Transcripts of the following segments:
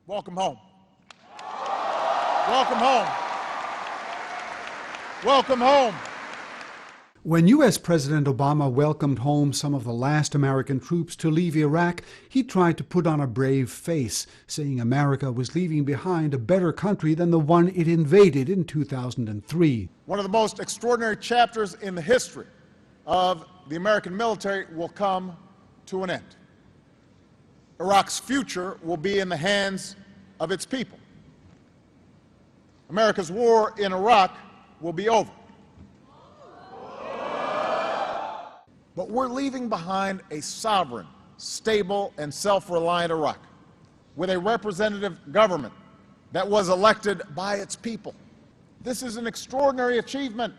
Welcome home. Welcome home. Welcome home. When U.S. President Obama welcomed home some of the last American troops to leave Iraq, he tried to put on a brave face, saying America was leaving behind a better country than the one it invaded in 2003. One of the most extraordinary chapters in the history of the American military will come to an end. Iraq's future will be in the hands of its people. America's war in Iraq will be over. But we're leaving behind a sovereign, stable, and self-reliant Iraq with a representative government that was elected by its people. This is an extraordinary achievement.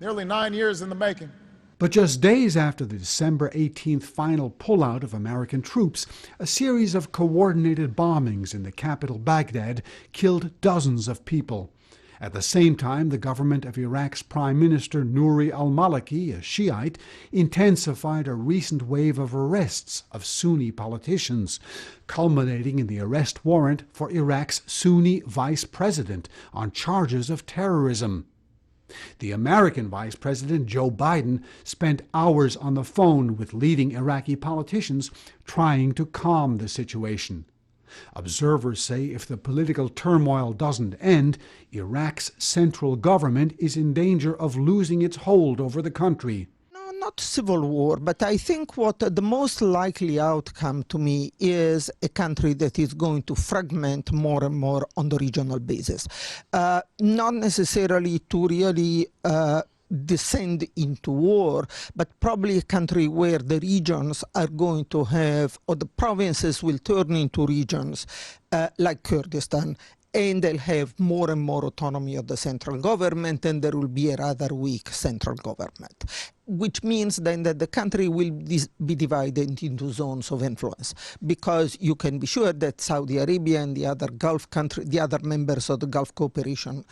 Nearly 9 years in the making. But just days after the December 18th final pullout of American troops, a series of coordinated bombings in the capital Baghdad killed dozens of people. At the same time, the government of Iraq's Prime Minister Nouri al-Maliki, a Shiite, intensified a recent wave of arrests of Sunni politicians, culminating in the arrest warrant for Iraq's Sunni vice president on charges of terrorism. The American Vice President, Joe Biden, spent hours on the phone with leading Iraqi politicians trying to calm the situation. Observers say if the political turmoil doesn't end, Iraq's central government is in danger of losing its hold over the country. No, not civil war, but I think what the most likely outcome to me is a country that is going to fragment more and more on the regional basis. Not necessarily to really descend into war, but probably a country where the regions are going to have, or the provinces will turn into regions like Kurdistan, and they'll have more and more autonomy of the central government, and there will be a rather weak central government, which means then that the country will be divided into zones of influence, because you can be sure that Saudi Arabia and the other Gulf countries, the other members of the Gulf Cooperation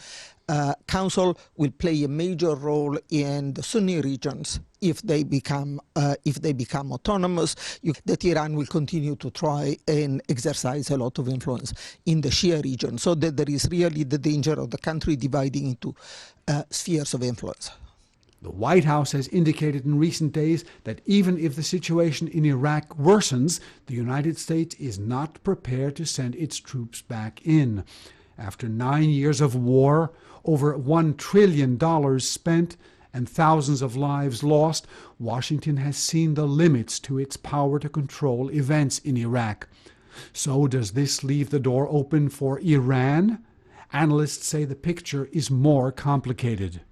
Council will play a major role in the Sunni regions if they become autonomous. That Iran will continue to try and exercise a lot of influence in the Shia region, so that there is really the danger of the country dividing into spheres of influence. The White House has indicated in recent days that even if the situation in Iraq worsens, the United States is not prepared to send its troops back in. After 9 years of war, over $1 trillion spent, and thousands of lives lost, Washington has seen the limits to its power to control events in Iraq. So does this leave the door open for Iran? Analysts say the picture is more complicated.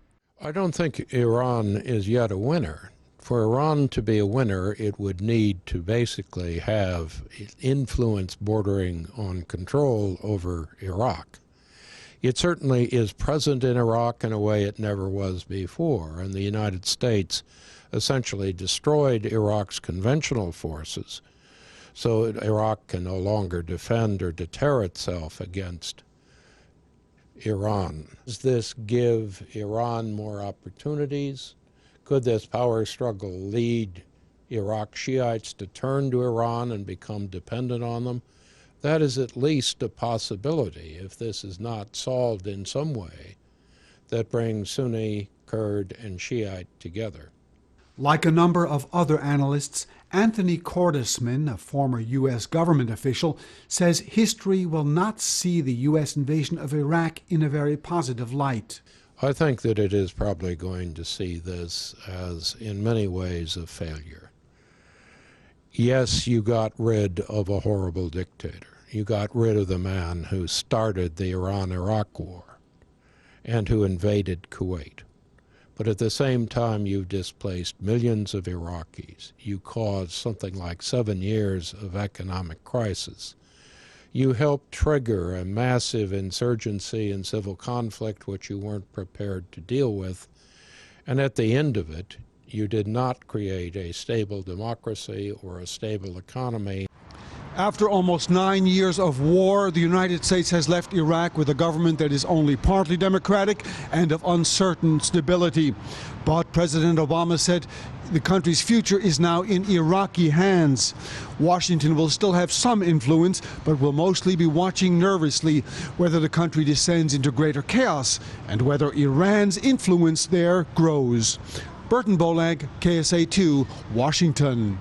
I don't think Iran is yet a winner. For Iran to be a winner, it would need to basically have influence bordering on control over Iraq. It certainly is present in Iraq in a way it never was before, and the United States essentially destroyed Iraq's conventional forces, so Iraq can no longer defend or deter itself against Iran. Does this give Iran more opportunities? Could this power struggle lead Iraq Shiites to turn to Iran and become dependent on them? That is at least a possibility if this is not solved in some way that brings Sunni, Kurd, and Shiite together. Like a number of other analysts, Anthony Cordesman, a former U.S. government official, says history will not see the U.S. invasion of Iraq in a very positive light. I think that it is probably going to see this as, in many ways, a failure. Yes, you got rid of a horrible dictator. You got rid of the man who started the Iran-Iraq war and who invaded Kuwait. But at the same time, you've displaced millions of Iraqis. You caused something like 7 years of economic crisis. You helped trigger a massive insurgency and civil conflict which you weren't prepared to deal with. And at the end of it, you did not create a stable democracy or a stable economy. After almost 9 years of war, the United States has left Iraq with a government that is only partly democratic and of uncertain stability. But President Obama said the country's future is now in Iraqi hands. Washington will still have some influence, but will mostly be watching nervously whether the country descends into greater chaos and whether Iran's influence there grows. Burton Bolag, KSA2, Washington.